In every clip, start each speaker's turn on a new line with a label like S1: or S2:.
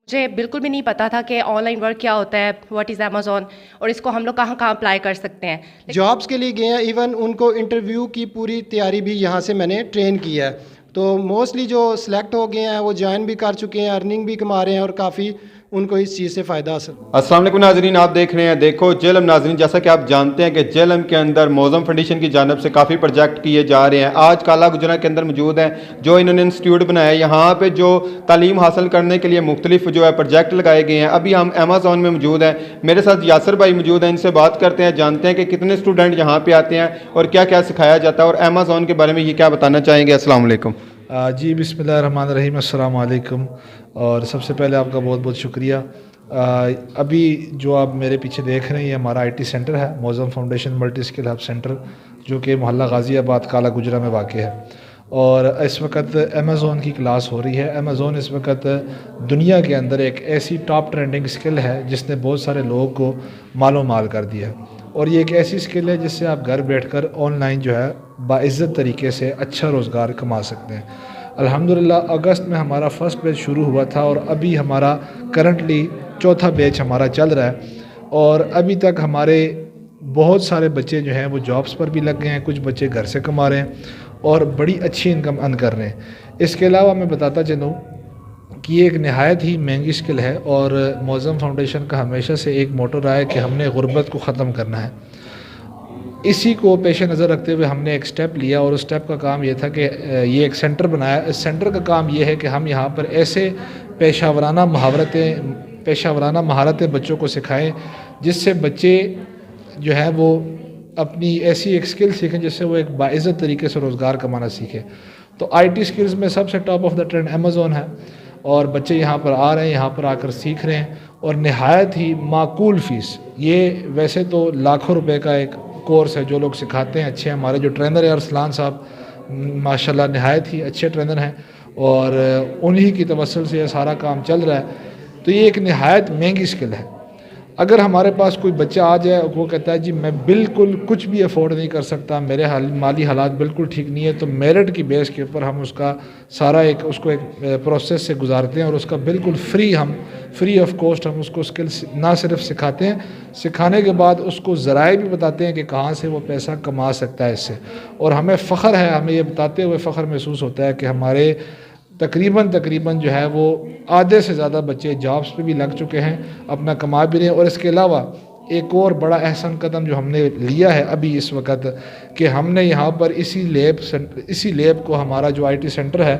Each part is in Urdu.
S1: مجھے بالکل بھی نہیں پتا تھا کہ آن لائن ورک کیا ہوتا ہے، واٹ از امیزون، اور اس کو ہم لوگ کہاں کہاں اپلائی کر سکتے ہیں.
S2: جابس کے لیے گئے ہیں، ایون ان کو انٹرویو کی پوری تیاری بھی یہاں سے میں نے ٹرین کی ہے. تو موسٹلی جو سلیکٹ ہو گئے ہیں وہ جوائن بھی کر چکے ہیں، ارننگ بھی کما رہے ہیں اور کافی ان کو اس چیز سے فائدہ حاصل.
S3: السلام علیکم ناظرین، آپ دیکھ رہے ہیں دیکھو جیلم. ناظرین جیسا کہ آپ جانتے ہیں کہ جیلم کے اندر موزم فاؤنڈیشن کی جانب سے کافی پروجیکٹ کیے جا رہے ہیں. آج کالا گجرا کے اندر موجود ہیں جو انہوں نے انسٹیٹیوٹ بنایا ہے. یہاں پہ جو تعلیم حاصل کرنے کے لیے مختلف جو ہے پروجیکٹ لگائے گئے ہیں. ابھی ہم امیزون میں موجود ہیں، میرے ساتھ یاسر بھائی موجود ہیں، ان سے بات کرتے ہیں، جانتے ہیں کہ کتنے اسٹوڈنٹ یہاں پہ آتے ہیں اور کیا کیا سکھایا جاتا ہے اور امیزون کے بارے میں یہ کیا بتانا چاہیں گے. السلام علیکم.
S4: جی بسم اللہ الرحمن الرحیم. السلام علیکم. اور سب سے پہلے آپ کا بہت بہت شکریہ. ابھی جو آپ میرے پیچھے دیکھ رہے ہیں یہ ہمارا IT سینٹر ہے، موزم foundation multi skill hub centre, جو کہ محلہ غازی آباد کالا گجرا میں واقع ہے. اور اس وقت امیزون کی کلاس ہو رہی ہے. امیزون اس وقت دنیا کے اندر ایک ایسی ٹاپ ٹرینڈنگ اسکل ہے جس نے بہت سارے لوگوں کو مال و مال کر دیا. اور یہ ایک ایسی اسکل ہے جس سے آپ گھر بیٹھ کر آن لائن جو ہے باعزت طریقے سے اچھا روزگار کما سکتے ہیں. الحمدللہ اگست میں ہمارا فرسٹ بیچ شروع ہوا تھا اور ابھی ہمارا کرنٹلی چوتھا بیچ ہمارا چل رہا ہے. اور ابھی تک ہمارے بہت سارے بچے جو ہیں وہ جابس پر بھی لگ گئے ہیں، کچھ بچے گھر سے کما رہے ہیں اور بڑی اچھی انکم ارن کر رہے ہیں. اس کے علاوہ میں بتاتا چلوں کہ یہ ایک نہایت ہی مہنگی اسکل ہے اور موزم فاؤنڈیشن کا ہمیشہ سے ایک موٹو رہا ہے کہ ہم نے غربت کو ختم کرنا ہے. اسی کو پیش نظر رکھتے ہوئے ہم نے ایک سٹیپ لیا اور اس سٹیپ کا کام یہ تھا کہ یہ ایک سینٹر بنایا. اس سینٹر کا کام یہ ہے کہ ہم یہاں پر ایسے پیشہ ورانہ مہارتیں بچوں کو سکھائیں جس سے بچے جو ہیں وہ اپنی ایسی ایک اسکل سیکھیں جس سے وہ ایک باعزت طریقے سے روزگار کمانا سیکھیں. تو IT اسکلز میں سب سے top of the trend Amazon ہے اور بچے یہاں پر آ رہے ہیں، یہاں پر آ کر سیکھ رہے ہیں اور نہایت ہی معقول فیس. یہ ویسے تو لاکھوں روپے کا ایک کورس ہے جو لوگ سکھاتے ہیں اچھے. ہمارے جو ٹرینر ہیں ارسلان صاحب ماشاءاللہ نہایت ہی اچھے ٹرینر ہیں اور انہی کی توسل سے یہ سارا کام چل رہا ہے. تو یہ ایک نہایت مہنگی اسکل ہے. اگر ہمارے پاس کوئی بچہ آ جائے وہ کہتا ہے جی میں بالکل کچھ بھی افورڈ نہیں کر سکتا، میرے مالی حالات بالکل ٹھیک نہیں ہے، تو میرٹ کی بیس کے اوپر ہم اس کا سارا اس کو ایک پروسیس سے گزارتے ہیں اور اس کا بالکل فری آف کاسٹ ہم اس کو اسکل نہ صرف سکھاتے ہیں، سکھانے کے بعد اس کو ذرائع بھی بتاتے ہیں کہ کہاں سے وہ پیسہ کما سکتا ہے اس سے. اور ہمیں فخر ہے، ہمیں یہ بتاتے ہوئے فخر محسوس ہوتا ہے کہ ہمارے تقریباً جو ہے وہ آدھے سے زیادہ بچے جابس پہ بھی لگ چکے ہیں، اپنا کما بھی رہے ہیں. اور اس کے علاوہ ایک اور بڑا احسن قدم جو ہم نے لیا ہے ابھی اس وقت کہ ہم نے یہاں پر اسی لیب کو ہمارا جو IT سینٹر ہے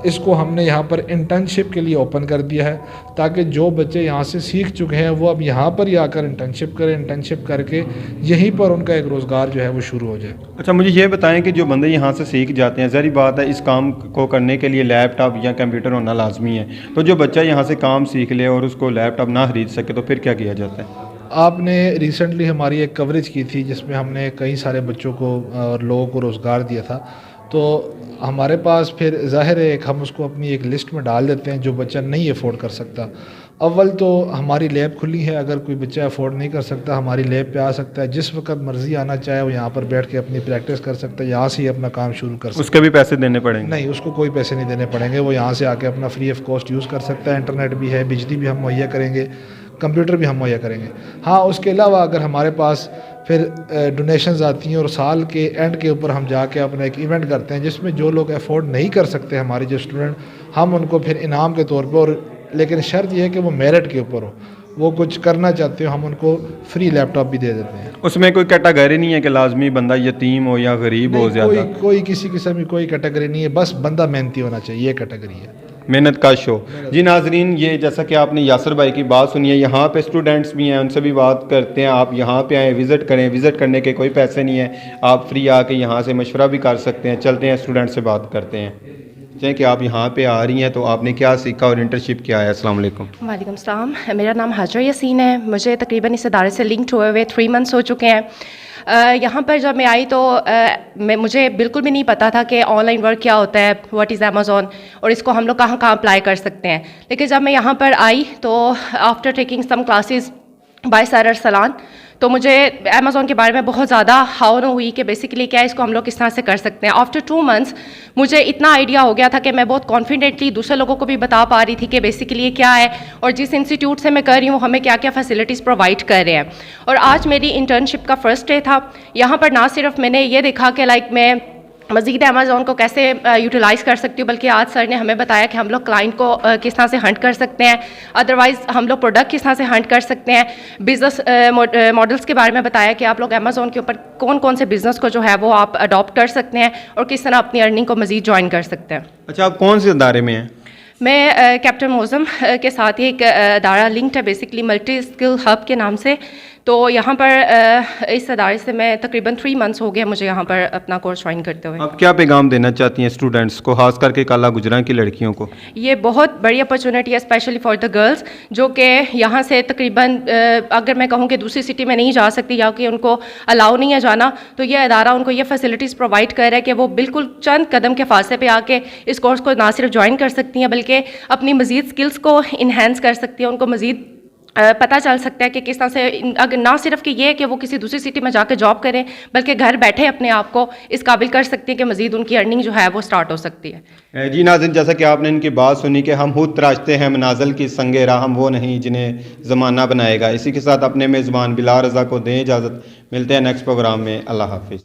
S4: اس کو ہم نے یہاں پر انٹرنشپ کے لیے اوپن کر دیا ہے تاکہ جو بچے یہاں سے سیکھ چکے ہیں وہ اب یہاں پر ہی آ کر انٹرنشپ کر کے یہیں پر ان کا ایک روزگار جو ہے وہ شروع ہو جائے.
S3: اچھا مجھے یہ بتائیں کہ جو بندے یہاں سے سیکھ جاتے ہیں، ظاہری بات ہے اس کام کو کرنے کے لیے لیپ ٹاپ یا کمپیوٹر ہونا لازمی ہے، تو جو بچہ یہاں سے کام سیکھ لے اور اس کو لیپ ٹاپ نہ خرید سکے تو پھر کیا کیا جاتا ہے؟
S4: آپ نے ریسنٹلی ہماری ایک کوریج کی تھی جس میں ہم نے کئی سارے بچوں کو اور لوگوں کو روزگار دیا تھا. تو ہمارے پاس پھر ظاہر ہے ہم اس کو اپنی ایک لسٹ میں ڈال دیتے ہیں جو بچہ نہیں افورڈ کر سکتا. اول تو ہماری لیب کھلی ہے، اگر کوئی بچہ افورڈ نہیں کر سکتا ہماری لیب پہ آ سکتا ہے، جس وقت مرضی آنا چاہے وہ یہاں پر بیٹھ کے اپنی پریکٹس کر سکتا ہے، یہاں سے ہی اپنا کام شروع کر سکتا ہے.
S3: اس کے بھی پیسے دینے پڑیں گے؟
S4: نہیں، اس کو کوئی پیسے نہیں دینے پڑیں گے، وہ یہاں سے آ کے اپنا فری آف کاسٹ یوز کر سکتا ہے. انٹرنیٹ بھی ہے، بجلی بھی ہم مہیا کریں گے، کمپیوٹر بھی ہم مہیا کریں گے. ہاں اس کے علاوہ اگر ہمارے پاس پھر ڈونیشنز آتی ہیں اور سال کے اینڈ کے اوپر ہم جا کے اپنا ایک ایونٹ کرتے ہیں جس میں جو لوگ افورڈ نہیں کر سکتے ہمارے جو اسٹوڈنٹ، ہم ان کو پھر انعام کے طور پہ، اور لیکن شرط یہ ہے کہ وہ میرٹ کے اوپر ہو، وہ کچھ کرنا چاہتے ہو، ہم ان کو فری لیپ ٹاپ بھی دے دیتے ہیں.
S3: اس میں کوئی کیٹاگری نہیں ہے کہ لازمی بندہ یتیم ہو یا غریب ہو؟ زیادہ
S4: کوئی کسی قسم کی کوئی کیٹیگری نہیں ہے، بس بندہ محنتی ہونا چاہیے، یہ کیٹیگری ہے،
S3: محنت کا شو. جی ناظرین، یہ جیسا کہ آپ نے یاسر بھائی کی بات سنی ہے، یہاں پہ اسٹوڈنٹس بھی ہیں، ان سے بھی بات کرتے ہیں. آپ یہاں پہ آئیں، وزٹ کریں، وزٹ کرنے کے کوئی پیسے نہیں ہیں، آپ فری آ کے یہاں سے مشورہ بھی کر سکتے ہیں. چلتے ہیں اسٹوڈنٹ سے بات کرتے ہیں. چاہے کہ آپ یہاں پہ آ رہی ہیں تو آپ نے کیا سیکھا اور انٹرنشپ کیا ہے؟ السلام علیکم.
S1: وعلیکم السلام. میرا نام حاجرہ یاسین ہے. مجھے تقریباً اس ادارے سے لنکڈ ہوئے 3 months ہو چکے ہیں. یہاں پر جب میں آئی تو مجھے بالکل بھی نہیں پتا تھا کہ آن لائن ورک کیا ہوتا ہے، واٹ از امیزون، اور اس کو ہم لوگ کہاں کہاں اپلائی کر سکتے ہیں. لیکن جب میں یہاں پر آئی تو after taking some classes by sir Arslan, تو مجھے امیزون کے بارے میں بہت زیادہ ہاؤ ہوئی کہ بیسیکلی کیا اس کو ہم لوگ کس طرح سے کر سکتے ہیں. آفٹر 2 months مجھے اتنا آئیڈیا ہو گیا تھا کہ میں بہت کانفیڈنٹلی دوسرے لوگوں کو بھی بتا پا رہی تھی کہ بیسیکلی یہ کیا ہے اور جس انسٹیٹیوٹ سے میں کر رہی ہوں ہمیں کیا کیا فیسلٹیز پرووائڈ کر رہے ہیں. اور آج میری انٹرنشپ کا فرسٹ ڈے تھا. یہاں پر نہ صرف میں نے یہ دیکھا کہ لائک میں مزید امیزون کو کیسے یوٹیلائز کر سکتی ہوں, بلکہ آج سر نے ہمیں بتایا کہ ہم لوگ کلائنٹ کو کس طرح سے ہنٹ کر سکتے ہیں, ادروائز ہم لوگ پروڈکٹ کس طرح سے ہنٹ کر سکتے ہیں, بزنس ماڈلس کے بارے میں بتایا کہ آپ لوگ امیزون کے اوپر کون کون سے بزنس کو جو ہے وہ آپ اڈاپٹ کر سکتے ہیں اور کس طرح اپنی ارننگ کو مزید جوائن کر سکتے ہیں.
S3: اچھا, آپ کون سے ادارے میں ہیں؟
S1: میں کیپٹن موزم کے ساتھ ہی ایک ادارہ لنکڈ ہے بیسکلی ملٹی اسکل ہب کے نام سے. تو یہاں پر اس ادارے سے میں تقریباً 3 months ہو گئے مجھے یہاں پر اپنا کورس جوائن کرتے ہوئے.
S3: آپ کیا پیغام دینا چاہتی ہیں اسٹوڈنٹس کو, خاص کر کے کالا گجراں کی لڑکیوں کو؟
S1: یہ بہت بڑی اپرچونیٹی ہے اسپیشلی فار دا گرلس جو کہ یہاں سے تقریباً اگر میں کہوں کہ دوسری سٹی میں نہیں جا سکتی یا کہ ان کو الاؤ نہیں ہے جانا, تو یہ ادارہ ان کو یہ فیسلٹیز پرووائڈ کر رہا ہے کہ وہ بالکل چند قدم کے فاصلے پہ آ کے اس کورس کو نہ صرف جوائن کر سکتی ہیں بلکہ اپنی مزید اسکلس کو انہینس کر سکتی ہیں. ان کو مزید پتہ چل سکتا ہے کہ کس طرح سے اگر نہ صرف کہ یہ کہ وہ کسی دوسری سٹی میں جا کے جاب کریں بلکہ گھر بیٹھے اپنے آپ کو اس قابل کر سکتی ہیں کہ مزید ان کی ارننگ جو ہے وہ سٹارٹ ہو سکتی ہے.
S3: جی ناظرین, جیسا کہ آپ نے ان کی بات سنی کہ ہم خود تراشتے ہیں منازل کی سنگ راہ, ہم وہ نہیں جنہیں زمانہ بنائے گا. اسی کے ساتھ اپنے میزبان بلال رضا کو دیں اجازت, ملتے ہیں نیکسٹ پروگرام میں. اللہ حافظ.